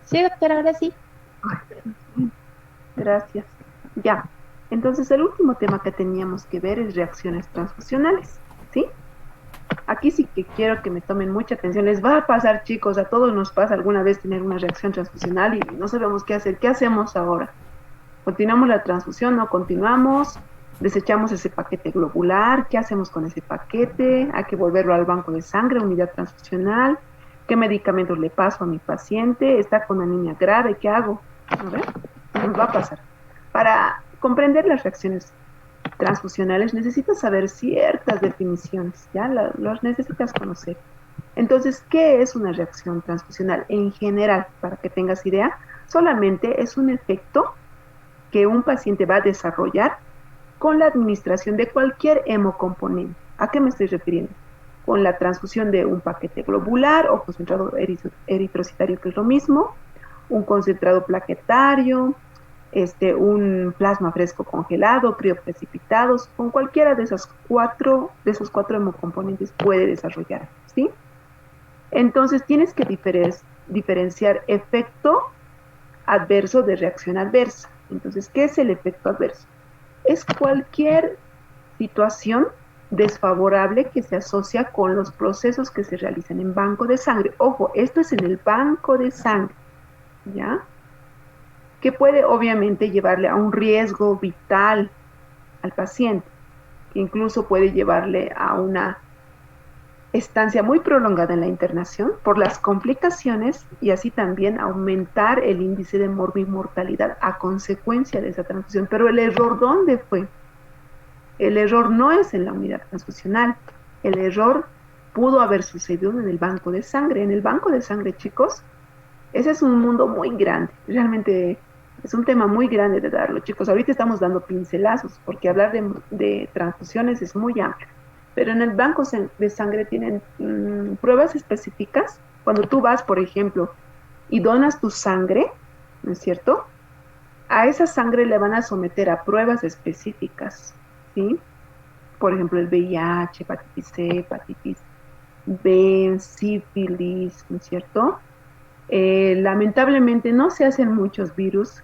Sí, doctora, ahora sí. Ay, bien, gracias. Ya. Entonces, el último tema que teníamos que ver es reacciones transfusionales. ¿Sí? Aquí sí que quiero que me tomen mucha atención. Les va a pasar, chicos, a todos nos pasa alguna vez tener una reacción transfusional y no sabemos qué hacer. ¿Qué hacemos ahora? ¿Continuamos la transfusión? ¿No continuamos? ¿Desechamos ese paquete globular? ¿Qué hacemos con ese paquete? ¿Hay que volverlo al banco de sangre, unidad transfusional? ¿Qué medicamentos le paso a mi paciente? ¿Está con anemia grave? ¿Qué hago? A ver, nos va a pasar. Para comprender las reacciones transfusionales necesitas saber ciertas definiciones, ¿ya? Los necesitas conocer. Entonces, ¿qué es una reacción transfusional? En general, para que tengas idea, solamente es un efecto que un paciente va a desarrollar con la administración de cualquier hemocomponente. ¿A qué me estoy refiriendo? Con la transfusión de un paquete globular o concentrado eritrocitario, que es lo mismo, un concentrado plaquetario, un plasma fresco congelado, crioprecipitados, con cualquiera de esos cuatro hemocomponentes puede desarrollar, ¿sí? Entonces tienes que diferenciar efecto adverso de reacción adversa. Entonces, ¿qué es el efecto adverso? Es cualquier situación desfavorable que se asocia con los procesos que se realizan en banco de sangre. Ojo, esto es en el banco de sangre, ¿ya? Que puede obviamente llevarle a un riesgo vital al paciente, que incluso puede llevarle a una estancia muy prolongada en la internación por las complicaciones y así también aumentar el índice de morbimortalidad a consecuencia de esa transfusión. Pero el error, ¿dónde fue? El error no es en la unidad transfusional, el error pudo haber sucedido en el banco de sangre. En el banco de sangre, chicos, ese es un mundo muy grande, realmente es un tema muy grande de darlo, chicos. Ahorita estamos dando pincelazos, porque hablar de transfusiones es muy amplio, pero en el banco de sangre tienen pruebas específicas. Cuando tú vas, por ejemplo, y donas tu sangre, ¿no es cierto? A esa sangre le van a someter a pruebas específicas, ¿sí? Por ejemplo, el VIH, hepatitis C, hepatitis B, sífilis, ¿no es cierto? Lamentablemente no se hacen muchos virus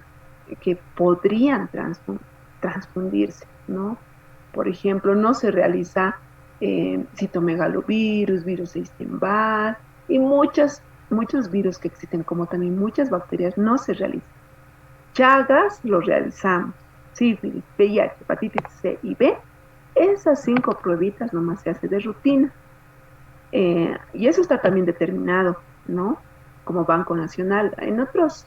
que podrían transfundirse, ¿no? Por ejemplo, no se realiza citomegalovirus, virus de Epstein-Barr y muchos virus que existen, como también muchas bacterias, no se realizan. Chagas lo realizamos, sífilis, VIH, hepatitis C y B, esas 5 pruebitas nomás se hace de rutina. Y eso está también determinado, ¿no? Como Banco Nacional. En otros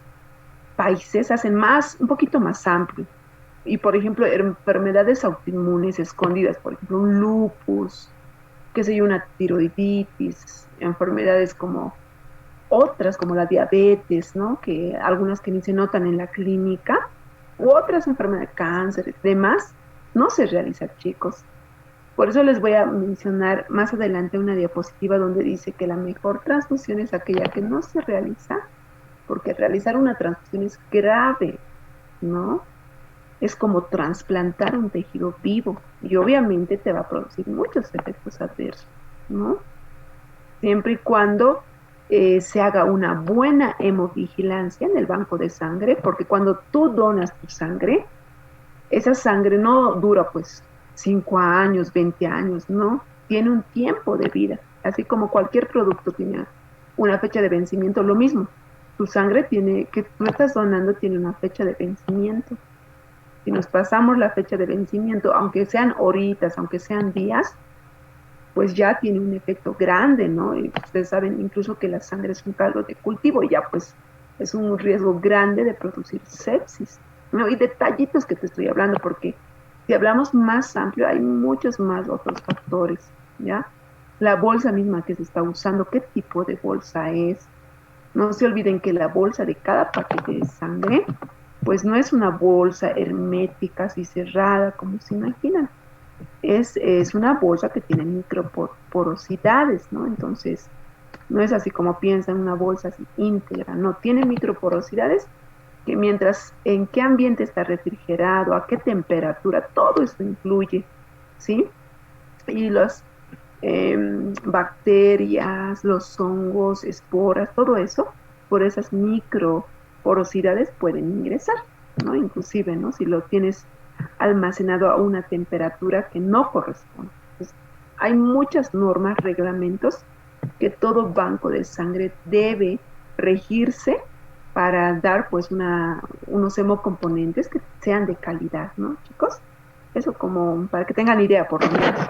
países hacen más, un poquito más amplio. Y, por ejemplo, enfermedades autoinmunes escondidas, por ejemplo, un lupus, qué sé yo, una tiroiditis, enfermedades como otras, como la diabetes, ¿no? Que algunas que ni se notan en la clínica, u otras enfermedades, cáncer, demás, no se realizan, chicos. Por eso les voy a mencionar más adelante una diapositiva donde dice que la mejor transfusión es aquella que no se realiza, porque realizar una transfusión es grave, ¿no? Es como trasplantar un tejido vivo y obviamente te va a producir muchos efectos adversos, ¿no? Siempre y cuando se haga una buena hemovigilancia en el banco de sangre, porque cuando tú donas tu sangre, esa sangre no dura pues 5 años, 20 años, no, tiene un tiempo de vida, así como cualquier producto tiene una fecha de vencimiento, lo mismo, tu sangre tiene, que tú estás donando tiene una fecha de vencimiento. Si nos pasamos la fecha de vencimiento, aunque sean horitas, aunque sean días, pues ya tiene un efecto grande, ¿no? Y ustedes saben incluso que la sangre es un caldo de cultivo y ya pues es un riesgo grande de producir sepsis, ¿no? Y detallitos que te estoy hablando, porque si hablamos más amplio, hay muchos más otros factores, ¿ya? La bolsa misma que se está usando, qué tipo de bolsa es. No se olviden que la bolsa de cada paquete de sangre, pues no es una bolsa hermética, así cerrada, como se imaginan, es una bolsa que tiene microporosidades, ¿no? Entonces, no es así como piensan una bolsa así íntegra, no, tiene microporosidades que mientras en qué ambiente está refrigerado, a qué temperatura, todo eso influye, ¿sí? Y las bacterias, los hongos, esporas, todo eso por esas microporosidades pueden ingresar, ¿no? Inclusive, ¿no? Si lo tienes almacenado a una temperatura que no corresponde. Entonces, hay muchas normas, reglamentos que todo banco de sangre debe regirse para dar pues unos hemocomponentes que sean de calidad, ¿no, chicos? Eso como para que tengan idea por lo menos.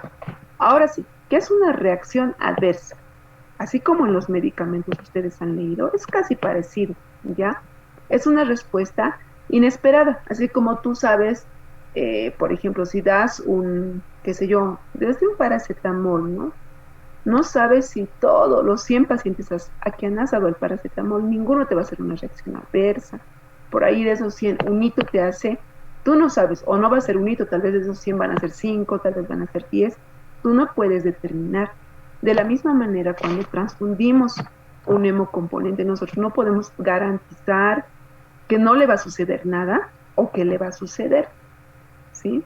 Ahora sí, ¿qué es una reacción adversa? Así como en los medicamentos que ustedes han leído, es casi parecido, ¿ya? Es una respuesta inesperada, así como tú sabes, por ejemplo, si das qué sé yo, desde un paracetamol, ¿no? No sabes si todos los 100 pacientes a quien has dado el paracetamol, ninguno te va a hacer una reacción adversa. Por ahí de esos 100, un hito te hace, tú no sabes, o no va a ser un hito, tal vez de esos 100 van a ser 5, tal vez van a ser 10. Tú no puedes determinar. De la misma manera, cuando transfundimos un hemocomponente, nosotros no podemos garantizar que no le va a suceder nada o que le va a suceder, ¿sí?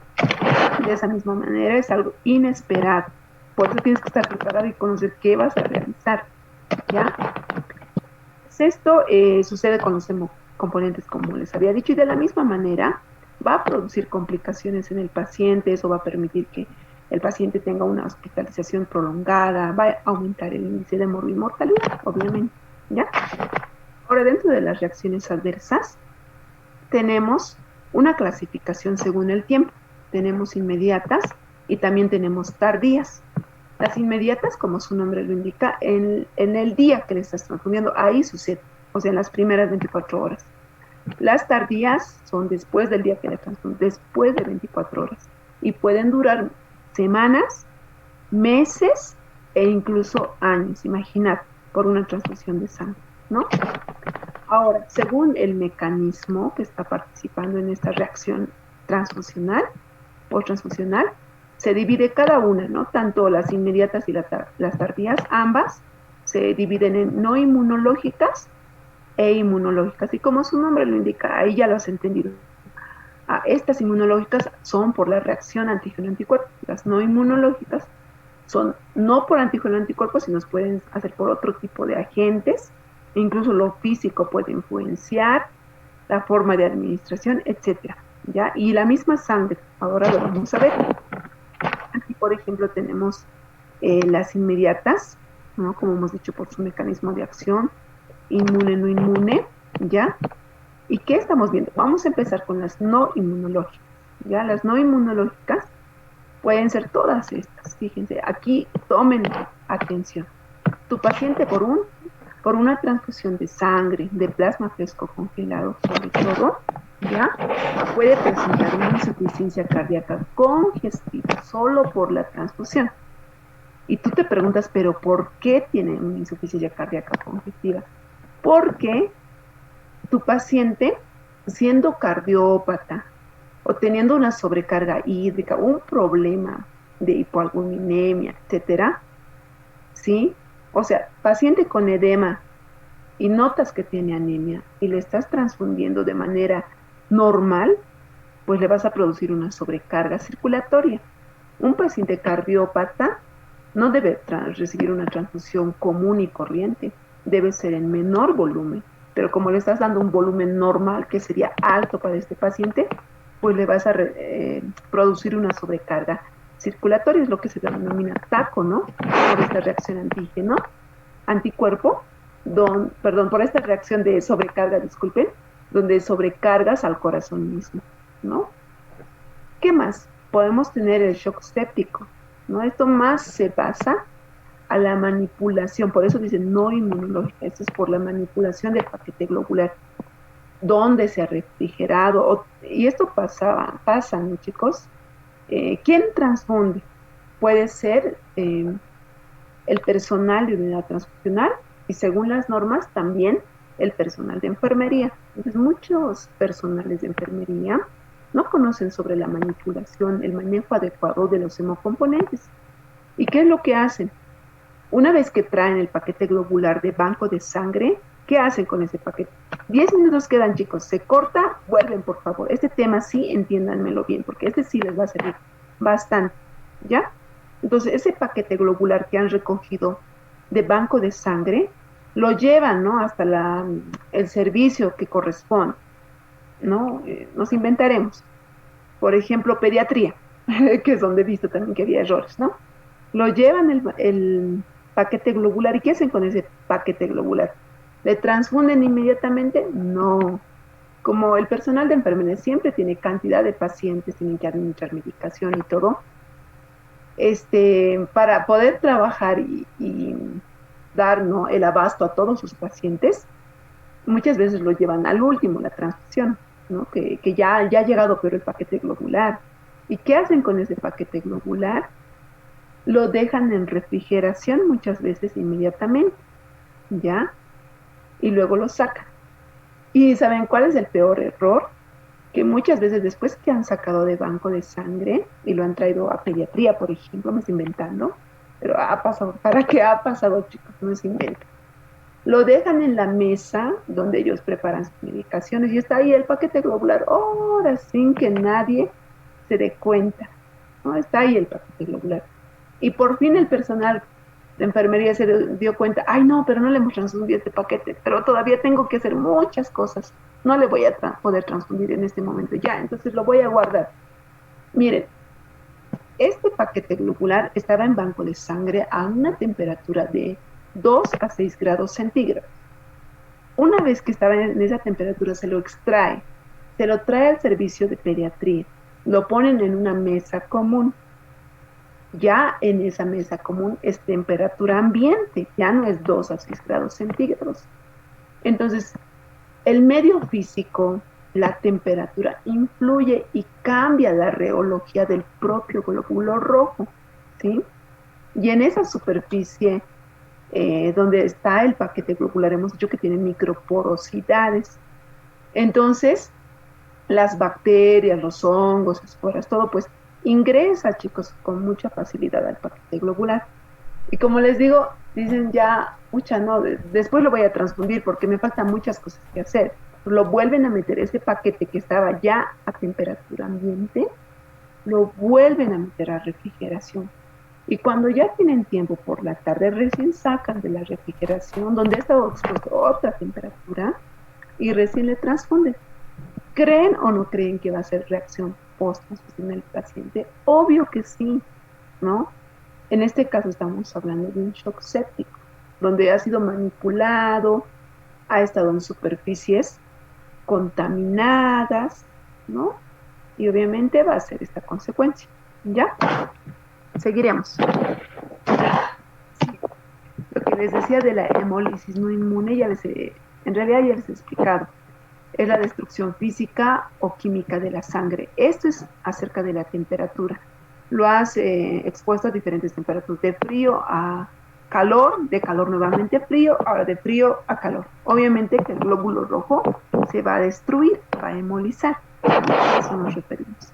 De esa misma manera es algo inesperado. Por eso tienes que estar preparado y conocer qué vas a realizar, ¿ya? Pues esto sucede con los hemocomponentes, como les había dicho, y de la misma manera va a producir complicaciones en el paciente, eso va a permitir que el paciente tenga una hospitalización prolongada, va a aumentar el índice de mortalidad, obviamente, ¿ya? Ahora, dentro de las reacciones adversas, tenemos una clasificación según el tiempo. Tenemos inmediatas y también tenemos tardías. Las inmediatas, como su nombre lo indica, en el día que le estás transfundiendo, ahí sucede, o sea, en las primeras 24 horas. Las tardías son después del día que le transfundes, después de 24 horas, y pueden durar semanas, meses e incluso años, imaginad, por una transfusión de sangre, ¿no? Ahora, según el mecanismo que está participando en esta reacción transfusional o transfusional, se divide cada una, ¿no? Tanto las inmediatas y las tardías, ambas se dividen en no inmunológicas e inmunológicas. Y como su nombre lo indica, ahí ya lo has entendido. Estas inmunológicas son por la reacción antígeno-anticuerpo. Las no inmunológicas son no por antígeno-anticuerpo, sino pueden hacer por otro tipo de agentes. Incluso lo físico puede influenciar, la forma de administración, etcétera, ¿ya? Y la misma sangre, ahora lo vamos a ver. Aquí, por ejemplo, tenemos las inmediatas, ¿no? Como hemos dicho, por su mecanismo de acción, inmune, no inmune, ¿ya? ¿Y qué estamos viendo? Vamos a empezar con las no inmunológicas, ¿ya? Las no inmunológicas pueden ser todas estas, fíjense, aquí tomen atención. Tu paciente por una transfusión de sangre, de plasma fresco congelado, sobre todo, ¿ya? Puede presentar una insuficiencia cardíaca congestiva solo por la transfusión. Y tú te preguntas, ¿pero por qué tiene una insuficiencia cardíaca congestiva? Porque tu paciente, siendo cardiópata o teniendo una sobrecarga hídrica, un problema de hipoalbuminemia, etcétera, ¿sí? O sea, paciente con edema y notas que tiene anemia y le estás transfundiendo de manera normal, pues le vas a producir una sobrecarga circulatoria. Un paciente cardiópata no debe recibir una transfusión común y corriente, debe ser en menor volumen, pero como le estás dando un volumen normal que sería alto para este paciente, pues le vas a producir una sobrecarga circulatoria, es lo que se denomina TACO, ¿no? Por esta reacción anticuerpo, por esta reacción de sobrecarga, disculpen, donde sobrecargas al corazón mismo, ¿no? ¿Qué más? Podemos tener el shock séptico, ¿no? Esto más se basa a la manipulación, por eso dicen no inmunológica, esto es por la manipulación del paquete globular, donde se ha refrigerado, y esto pasa, ¿no, chicos? ¿Quién transfunde? Puede ser el personal de unidad transfusional y según las normas también el personal de enfermería. Entonces muchos personales de enfermería no conocen sobre la manipulación, el manejo adecuado de los hemocomponentes. ¿Y qué es lo que hacen? Una vez que traen el paquete globular de banco de sangre, ¿qué hacen con ese paquete? 10 minutos quedan, chicos. Se corta, vuelven, por favor. Este tema sí, entiéndanmelo bien, porque este sí les va a servir bastante, ¿ya? Entonces, ese paquete globular que han recogido de banco de sangre, lo llevan, ¿no? Hasta el servicio que corresponde, ¿no? Nos inventaremos. Por ejemplo, pediatría, que es donde he visto también que había errores, ¿no? Lo llevan el paquete globular. ¿Y qué hacen con ese paquete globular? ¿Le transfunden inmediatamente? No. Como el personal de enfermería siempre tiene cantidad de pacientes, tienen que administrar medicación y todo, para poder trabajar y dar, ¿no?, el abasto a todos sus pacientes, muchas veces lo llevan al último, la transfusión, ¿no? Que ya ha llegado pero el paquete globular. ¿Y qué hacen con ese paquete globular? Lo dejan en refrigeración muchas veces inmediatamente, ¿ya? Y luego lo sacan. ¿Y saben cuál es el peor error? Que muchas veces después que han sacado de banco de sangre y lo han traído a pediatría, por ejemplo, me estoy inventando, pero ha pasado, ¿para qué ha pasado, chicos? No se inventa. Lo dejan en la mesa donde ellos preparan sus medicaciones y está ahí el paquete globular, horas sin que nadie se dé cuenta, ¿no? Está ahí el paquete globular. Y por fin el personal de enfermería se dio cuenta, ay no, pero no le hemos transfundido este paquete, pero todavía tengo que hacer muchas cosas, no le voy a poder transfundir en este momento ya, entonces lo voy a guardar. Miren, este paquete globular estaba en banco de sangre a una temperatura de 2 a 6 grados centígrados. Una vez que estaba en esa temperatura se lo extrae, se lo trae al servicio de pediatría, lo ponen en una mesa común. Ya en esa mesa común es temperatura ambiente, ya no es 2 a 6 grados centígrados. Entonces, el medio físico, la temperatura, influye y cambia la reología del propio glóbulo rojo, ¿sí? Y en esa superficie donde está el paquete globular, hemos dicho que tiene microporosidades. Entonces, las bacterias, los hongos, esporas, todo, pues ingresa, chicos, con mucha facilidad al paquete globular. Y como les digo, dicen ya, mucha no, después lo voy a transfundir porque me faltan muchas cosas que hacer. Lo vuelven a meter ese paquete que estaba ya a temperatura ambiente, lo vuelven a meter a refrigeración. Y cuando ya tienen tiempo por la tarde, recién sacan de la refrigeración, donde ha estado expuesto a otra temperatura, y recién le transfunden. ¿Creen o no creen que va a ser reacción post-transfusión en el paciente? Obvio que sí, ¿no? En este caso estamos hablando de un shock séptico, donde ha sido manipulado, ha estado en superficies contaminadas, ¿no? Y obviamente va a ser esta consecuencia. ¿Ya? Seguiremos. Sí. Lo que les decía de la hemólisis no inmune, en realidad ya les he explicado. Es la destrucción física o química de la sangre. Esto es acerca de la temperatura. Lo has expuesto a diferentes temperaturas, de frío a calor, de calor nuevamente a frío, ahora de frío a calor. Obviamente que el glóbulo rojo se va a destruir, va a hemolizar. A eso nos referimos.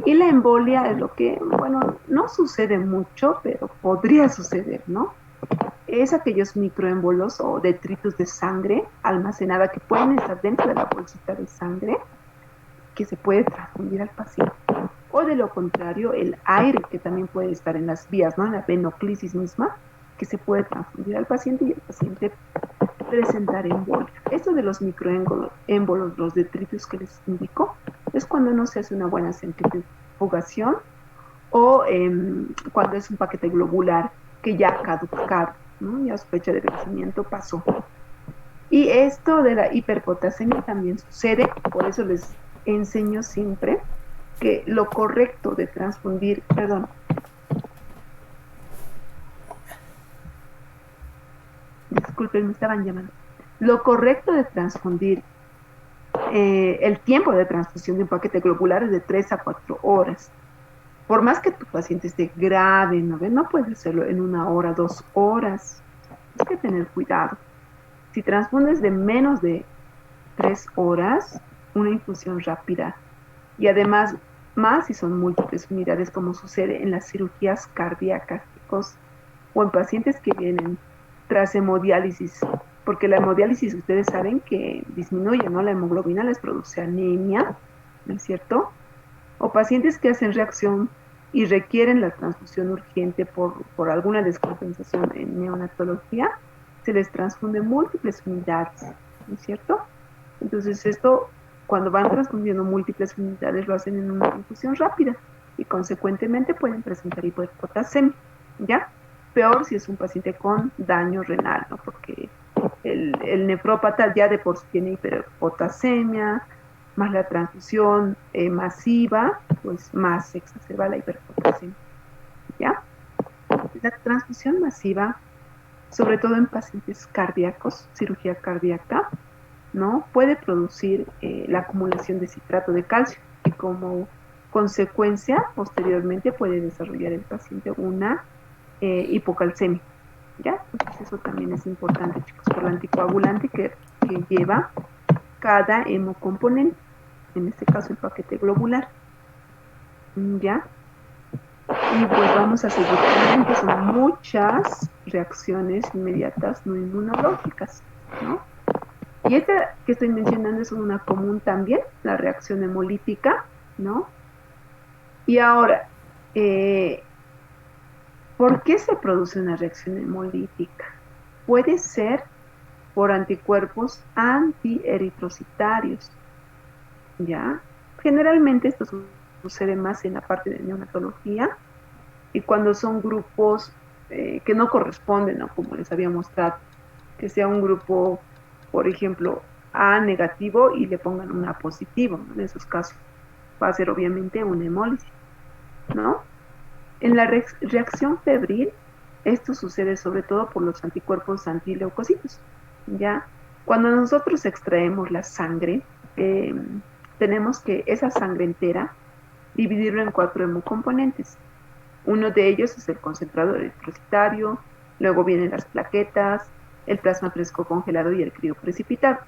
Y la embolia es lo que, bueno, no sucede mucho, pero podría suceder, ¿no? Es aquellos microémbolos o detritos de sangre almacenada que pueden estar dentro de la bolsita de sangre que se puede transfundir al paciente. O de lo contrario, el aire que también puede estar en las vías, ¿no? En la venoclisis misma, que se puede transfundir al paciente y el paciente presentar embolia. Esto de los microémbolos, los detritos que les indico, es cuando no se hace una buena centrifugación o cuando es un paquete globular que ya ha caducado, ¿no? Ya su fecha de vencimiento pasó. Y esto de la hiperpotasemia también sucede, por eso les enseño siempre que lo correcto de transfundir, perdón, disculpen, me estaban llamando. Lo correcto de transfundir, el tiempo de transfusión de un paquete globular es de 3 a 4 horas. Por más que tu paciente esté grave, no puedes hacerlo en 1 hora, 2 horas. Hay que tener cuidado. Si transfundes de menos de 3 horas, una infusión rápida. Y además, más si son múltiples unidades, como sucede en las cirugías cardíacas, chicos, o en pacientes que vienen tras hemodiálisis, porque la hemodiálisis ustedes saben que disminuye, ¿no? La hemoglobina les produce anemia, ¿no es cierto? O pacientes que hacen reacción y requieren la transfusión urgente por alguna descompensación en neonatología, se les transfunde múltiples unidades, ¿no es cierto? Entonces esto, cuando van transfundiendo múltiples unidades, lo hacen en una infusión rápida y consecuentemente pueden presentar hiperpotasemia, ¿ya? Peor si es un paciente con daño renal, ¿no? Porque el nefrópata ya de por sí tiene hiperpotasemia, más la transfusión masiva, pues más se exacerba la hiperpotasemia, ¿ya? La transfusión masiva, sobre todo en pacientes cardíacos, cirugía cardíaca, ¿no? Puede producir la acumulación de citrato de calcio y como consecuencia, posteriormente puede desarrollar el paciente una hipocalcemia, ¿ya? Entonces eso también es importante, chicos, por el anticoagulante que lleva cada hemocomponente, en este caso el paquete globular, ¿ya? Y pues vamos a seguir también, que son muchas reacciones inmediatas no inmunológicas, ¿no? Y esta que estoy mencionando es una común también, la reacción hemolítica, ¿no? Y ahora, ¿por qué se produce una reacción hemolítica? Puede ser por anticuerpos antieritrocitarios, ¿ya? Generalmente esto sucede más en la parte de neonatología y cuando son grupos que no corresponden, ¿no? Como les había mostrado, que sea un grupo, por ejemplo, A negativo y le pongan una positivo, ¿no? En esos casos va a ser obviamente una hemólisis, ¿no? En la reacción febril, esto sucede sobre todo por los anticuerpos antileucocitos, ¿ya? Cuando nosotros extraemos la sangre, tenemos que esa sangre entera dividirlo en 4 hemocomponentes. Uno de ellos es el concentrado eritrocitario, luego vienen las plaquetas, el plasma fresco congelado y el crioprecipitado.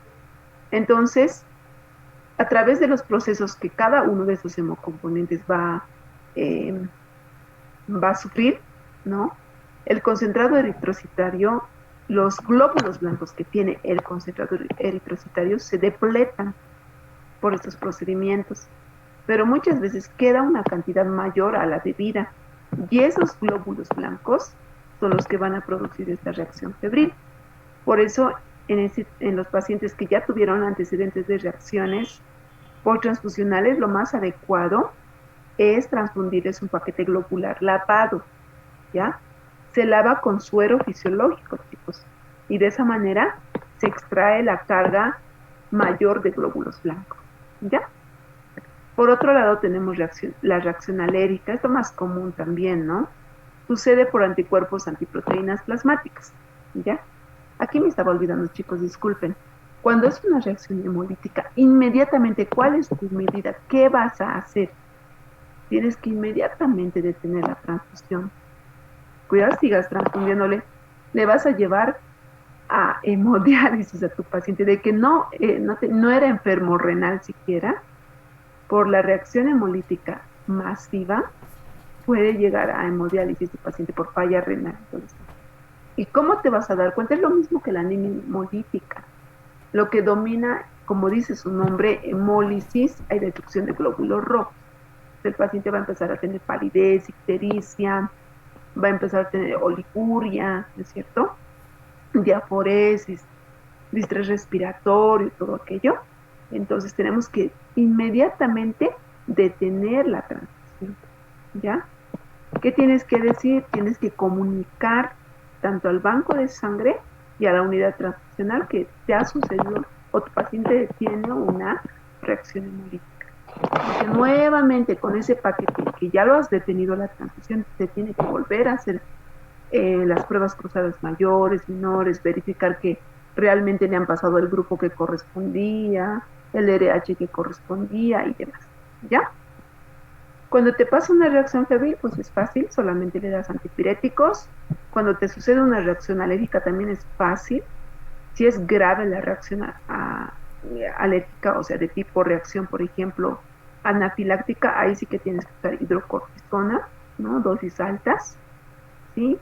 Entonces, a través de los procesos que cada uno de esos hemocomponentes va a sufrir, ¿no? El concentrado eritrocitario, los glóbulos blancos que tiene el concentrado eritrocitario se depletan por estos procedimientos, pero muchas veces queda una cantidad mayor a la debida y esos glóbulos blancos son los que van a producir esta reacción febril. Por eso, en los pacientes que ya tuvieron antecedentes de reacciones posttransfusionales, lo más adecuado es transfundirles un paquete globular lavado, ¿ya? Se lava con suero fisiológico, chicos, y de esa manera se extrae la carga mayor de glóbulos blancos, ¿ya? Por otro lado tenemos la reacción alérgica, esto más común también, ¿no? Sucede por anticuerpos antiproteínas plasmáticas, ¿ya? Aquí me estaba olvidando, chicos, disculpen. Cuando es una reacción hemolítica, inmediatamente, ¿cuál es tu medida? ¿Qué vas a hacer? Tienes que inmediatamente detener la transfusión. Cuidado, sigas transfundiéndole. Le vas a llevar a hemodiálisis a tu paciente, de que no era enfermo renal siquiera, por la reacción hemolítica masiva, puede llegar a hemodiálisis tu paciente por falla renal. Entonces, ¿y cómo te vas a dar cuenta? Es lo mismo que la anemia hemolítica. Lo que domina, como dice su nombre, hemólisis, hay destrucción de glóbulos rojos. El paciente va a empezar a tener palidez, ictericia, va a empezar a tener oliguria, ¿no es cierto? Diaforesis, distrés respiratorio, todo aquello. Entonces tenemos que inmediatamente detener la transfusión, ¿ya? ¿Qué tienes que decir? Tienes que comunicar tanto al banco de sangre y a la unidad transfusional que te ha sucedido o tu paciente tiene una reacción hemolítica. Porque nuevamente con ese paquete que ya lo has detenido la transfusión, se tiene que volver a hacer las pruebas cruzadas mayores, menores, verificar que realmente le han pasado el grupo que correspondía, el RH que correspondía y demás, ¿ya? Cuando te pasa una reacción febril, pues es fácil, solamente le das antipiréticos. Cuando te sucede una reacción alérgica también es fácil. Si es grave la reacción alérgica, o sea, de tipo reacción, por ejemplo, anafiláctica, ahí sí que tienes que usar hidrocortisona, ¿no? Dosis altas, ¿sí?